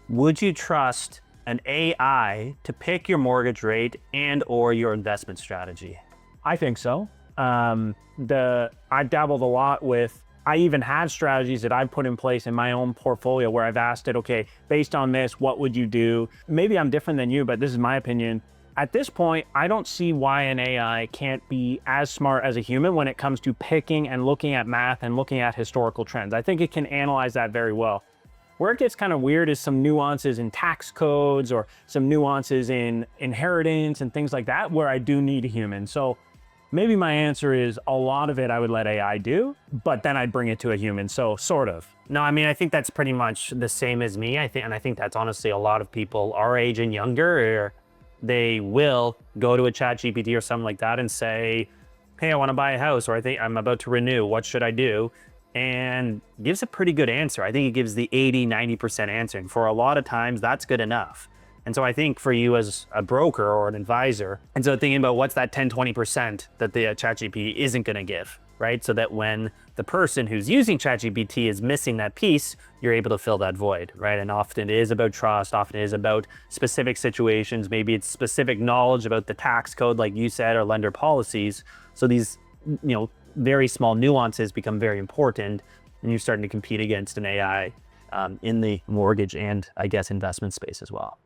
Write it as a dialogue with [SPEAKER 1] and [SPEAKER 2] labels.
[SPEAKER 1] Would you trust an AI to pick your mortgage rate and or your investment strategy?
[SPEAKER 2] I think so. I've dabbled a lot with, I even had strategies that I've put in place in my own portfolio where I've asked it, okay, based on this, what would you do? Maybe I'm different than you, but this is my opinion. At this point, I don't see why an AI can't be as smart as a human when it comes to picking and looking at math and looking at historical trends. I think it can analyze that very well. Where it gets kind of weird is some nuances in tax codes or some nuances in inheritance and things like that, where I do need a human. So maybe my answer is a lot of it I would let AI do, but then I'd bring it to a human. So sort of.
[SPEAKER 1] No, I mean, I think that's pretty much the same as me. I think that's honestly a lot of people our age and younger, they will go to a ChatGPT or something like that and say, hey, I want to buy a house, or I think I'm about to renew. What should I do? And gives a pretty good answer. I think it gives the 80–90% answer. And for a lot of times, that's good enough. And so I think for you as a broker or an advisor, and so thinking about what's that 10–20% that the ChatGPT isn't going to give, right? So that when the person who's using ChatGPT is missing that piece, you're able to fill that void, right? And often it is about trust, often it is about specific situations. Maybe it's specific knowledge about the tax code, like you said, or lender policies. So these, very small nuances become very important, and you're starting to compete against an AI in the mortgage and, I guess, investment space as well.